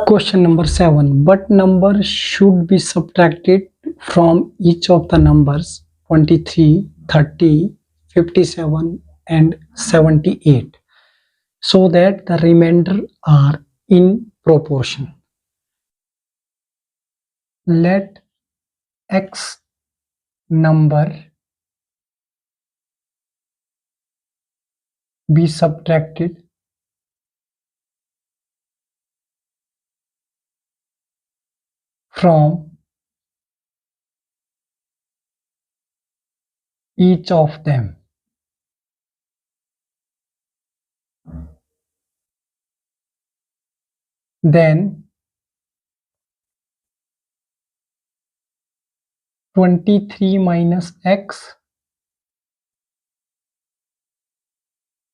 Question number 7. What number should be subtracted from each of the numbers 23, 30, 57 and 78 so that the remainder are in proportion? Let x number be subtracted from each of them. Then 23 minus x,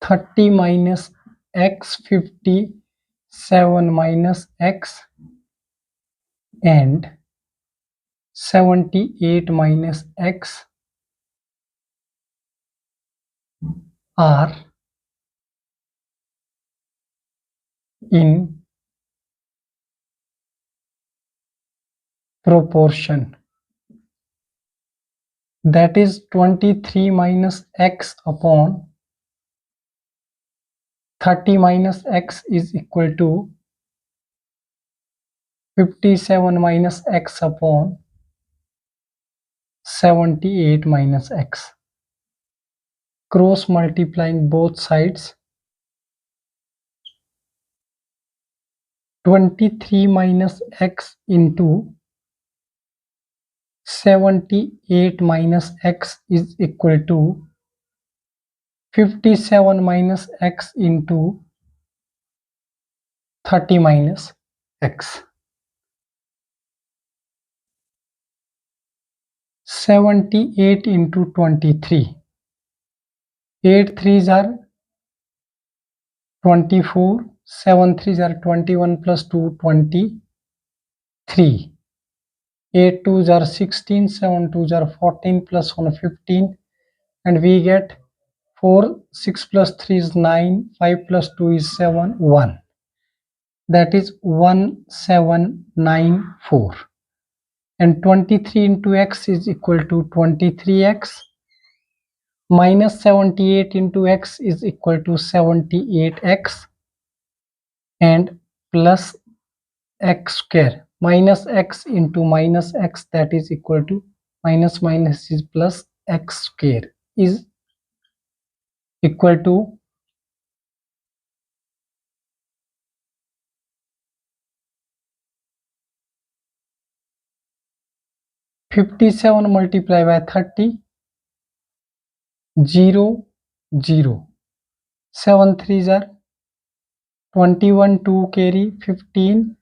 30 minus x, 57 minus x and 78 minus x are in proportion. That is 23 minus x upon 30 minus x is equal to 57 minus x upon 78 minus x. Cross multiplying both sides. 23 minus x into 78 minus x is equal to 57 minus x into 30 minus x. 78 into 23. 8 3s are 24. 7 3s are 21 plus 2 23. 8 2s are 16. 7 2s are 14 plus 1 15. And we get 4. 6 plus 3 is 9. 5 plus 2 is 7. 1. That is 1794. And 23 into x is equal to 23x. Minus 78 into x is equal to 78x. And plus x square. Minus x into minus x, that is equal to minus minus is plus x square is equal to 57 multiplied by 30, 0, 0. 7 3s are 21, 2 carry 15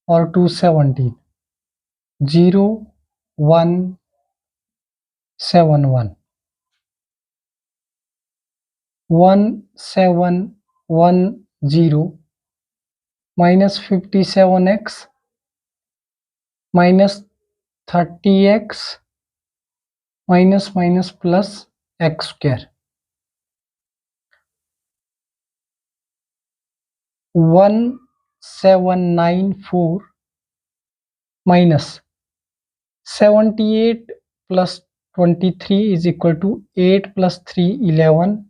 or 2 17. 0, 1, 7 1. 1 7 1 0 minus 57x minus 30x minus minus plus x square. 1794 minus 78 plus 23 is equal to 8 plus 3 11,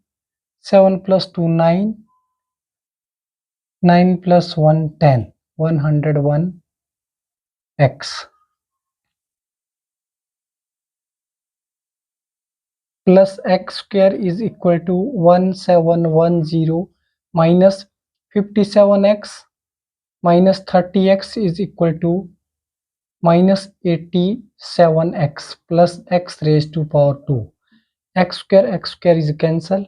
7 plus 2 9, 9 plus 1 10, 101 x plus x square is equal to 1710 minus 57x minus 30x is equal to minus 87x plus x raised to power 2. X square is cancel.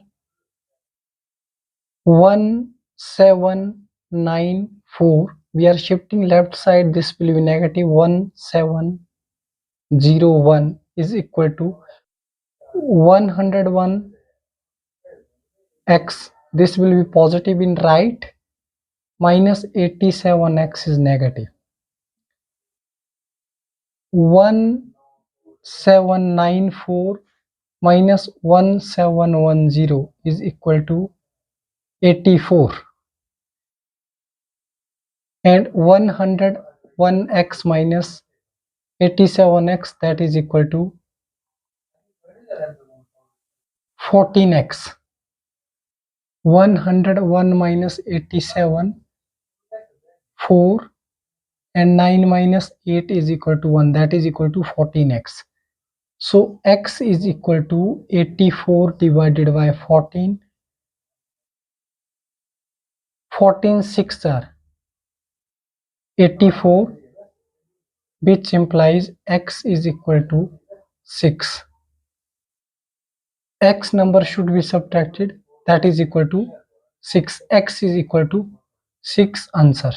1794, we are shifting left side, this will be negative. 1701 is equal to 101 x, this will be positive in right, minus 87x is negative. 1794 minus 1710 is equal to 84. and 101x minus 87x, that is equal to 14x. 101 minus 87, 4, and 9 minus 8 is equal to 1, that is equal to 14x. So x is equal to 84 divided by 14. 14 6 are 84, which implies x is equal to 6. X number should be subtracted, that is equal to 6. X is equal to 6 answer.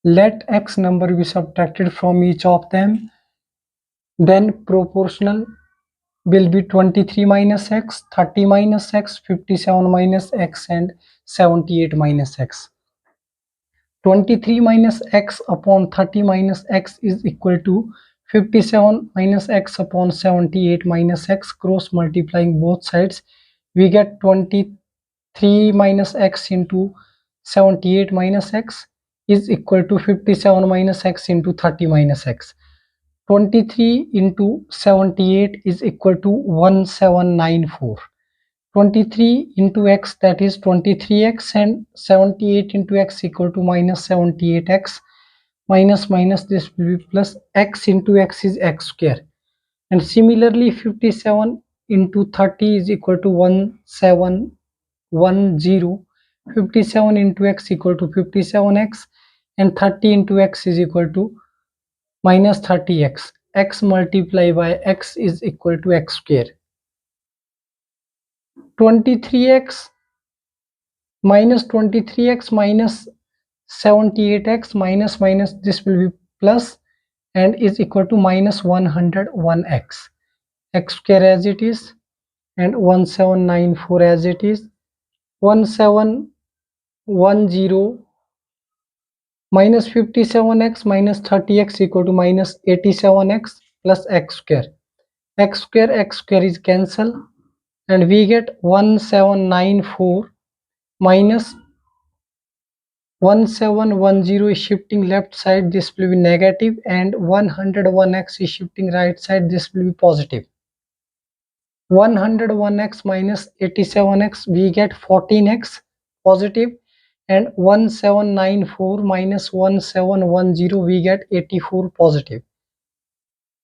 Let x number be subtracted from each of them, then proportional will be 23 minus x, 30 minus x, 57 minus x, and 78 minus x. 23 minus x upon 30 minus x is equal to 57 minus x upon 78 minus x. Cross multiplying both sides, we get 23 minus x into 78 minus x is equal to 57 minus x into 30 minus x. 23 into 78 is equal to 1794. 23 into x, that is 23x, and 78 into x equal to minus 78x. Minus minus, this will be plus. X into x is x square, and similarly 57 into 30 is equal to 1710. 57 into x equal to 57x, and 30 into x is equal to minus 30x. X multiplied by x is equal to x square. 23x minus 23x minus 78x, minus minus, this will be plus, and is equal to minus 101x. X square as it is, and 1794 as it is. 1710 minus 57x minus 30x equal to minus 87x plus x square. X square is cancelled, and we get 1794 minus 1710 is shifting left side, this will be negative, and 101x is shifting right side, this will be positive. 101x minus 87x, we get 14x positive, and 1794 minus 1710, we get 84 positive,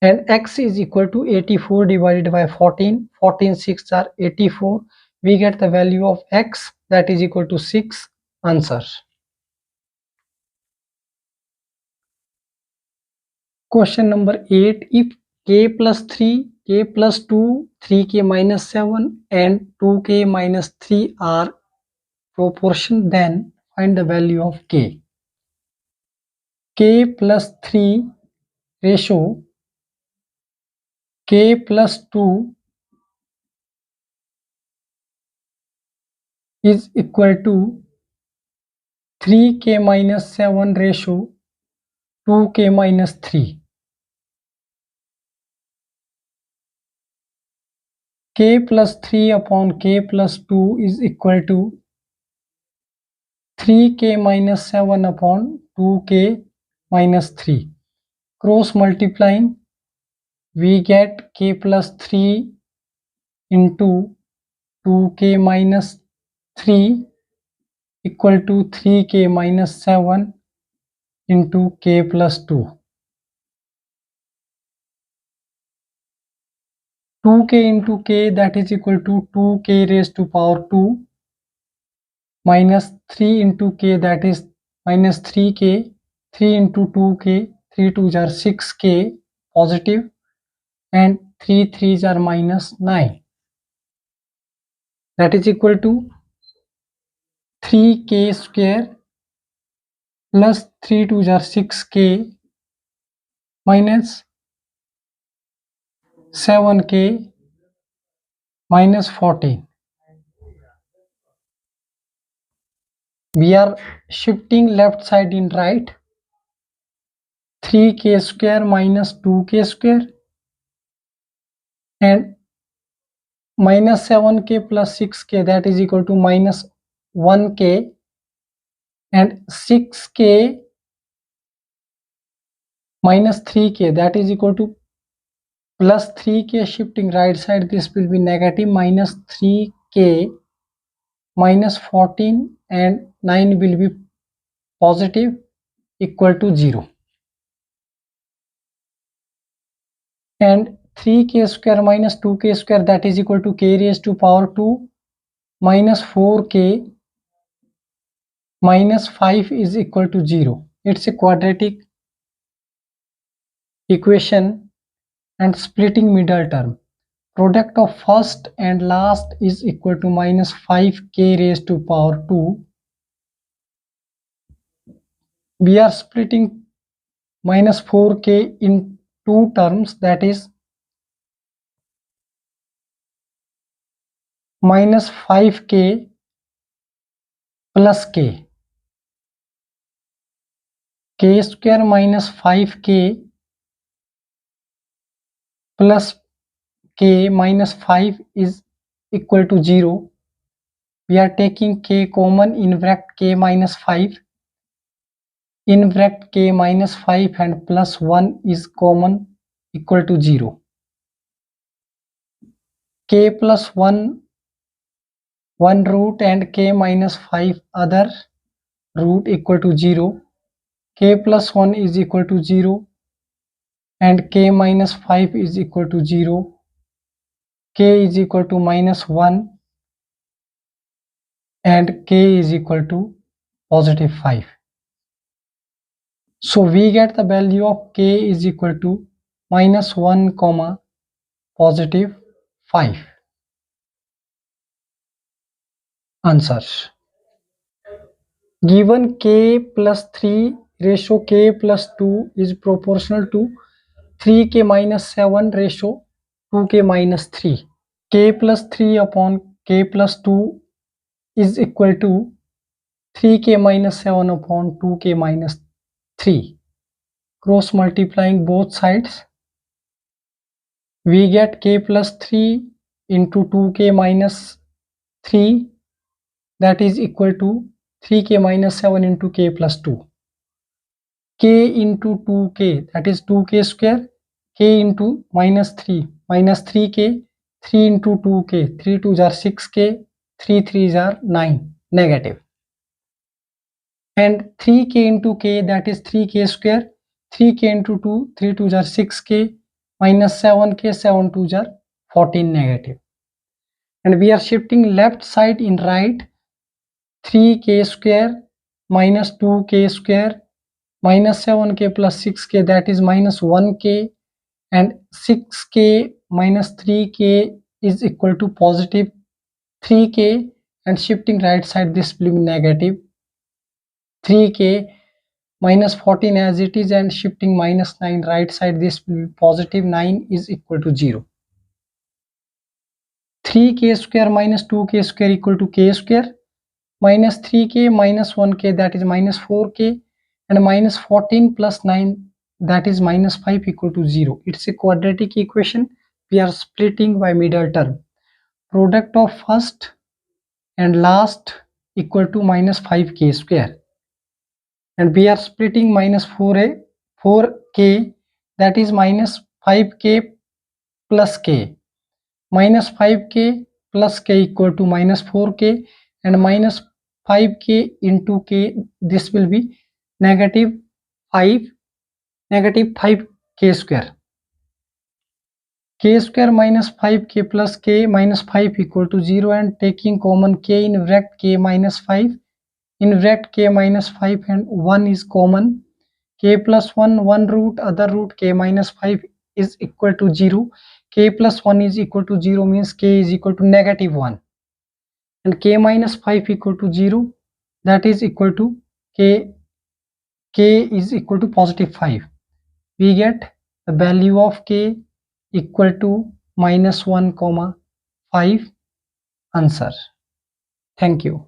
and x is equal to 84 divided by 14. 14 6 are 84, we get the value of x, that is equal to 6 answer. Question number 8. If k plus 3, k plus 2, 3k minus 7, and 2k minus 3 are proportion, then find the value of k. K plus 3 ratio k plus 2 is equal to 3k minus 7 ratio 2k minus 3. K plus 3 upon k plus 2 is equal to 3k minus 7 upon 2k minus 3. Cross multiplying, we get k plus 3 into 2k minus 3 equal to 3k minus 7 into k plus 2. 2k into k, that is equal to 2k raised to power 2 minus 3 into k, that is minus 3k. 3 into 2k, 3 2s are 6k positive, and 3 3s are minus 9, that is equal to 3k square plus 3 2s are 6k minus 7k minus 14. We are shifting left side in right. 3k square minus 2k square, and minus 7k plus 6k, that is equal to minus 1k and 6k minus 3k, that is equal to plus 3k. Shifting right side, this will be negative, minus 3k minus 14 and 9 will be positive, equal to 0. And 3k square minus 2k square, that is equal to k raised to power 2 minus 4k minus 5 is equal to 0. It's a quadratic equation and splitting middle term. Product of first and last is equal to minus 5k raised to power 2. We are splitting minus 4k in two terms, that is minus 5k plus k. K square minus 5k plus k minus 5 is equal to 0. We are taking k common in bracket k minus 5. In bracket k minus 5 and plus 1 is common, equal to 0. K plus 1 one root and k minus 5 other root equal to 0. K plus 1 is equal to 0 and k minus 5 is equal to 0. K is equal to minus 1 and k is equal to positive 5. So we get the value of k is equal to minus 1 comma positive 5. Answer. Given k plus 3 ratio k plus 2 is proportional to 3k minus 7 ratio 2k minus 3. K plus 3 upon k plus 2 is equal to 3k minus 7 upon 2k minus 3. Cross multiplying both sides, we get k plus 3 into 2k minus 3, that is equal to 3k minus 7 into k plus 2. K into 2k, that is 2k square, k into minus 3, minus 3k, 3 into 2k, 3 2s are 6k, 3 3s are 9, negative. And 3k into k, that is 3k square, 3k into 2, 3 2s are 6k, minus 7k, 7 2s are 14, negative. And we are shifting left side in right, 3k square minus 2k square minus 7k plus 6k, that is minus 1k, and 6k minus 3k is equal to positive 3k, and shifting right side, this will be negative 3k minus 14 as it is, and shifting minus 9 right side, this will be positive 9 is equal to 0. 3k square minus 2k square equal to k square, minus 3k minus 1k, that is minus 4k, and minus 14 plus 9, that is minus 5 equal to 0. It's a quadratic equation. We are splitting by middle term. Product of first and last equal to minus 5k square, and we are splitting minus 4k, that is minus 5k plus k. Minus 5k plus k equal to minus 4k, and minus 5k into k, this will be negative 5k square. K square minus 5k plus k minus 5 equal to 0, and taking common k in bracket k minus 5, in bracket k minus 5 and 1 is common, k plus 1 one root other root k minus 5 is equal to 0. K plus 1 is equal to 0 means k is equal to negative 1, and k minus 5 equal to 0, that is equal to k is equal to positive 5. We get the value of k equal to minus 1 comma 5. Answer. Thank you.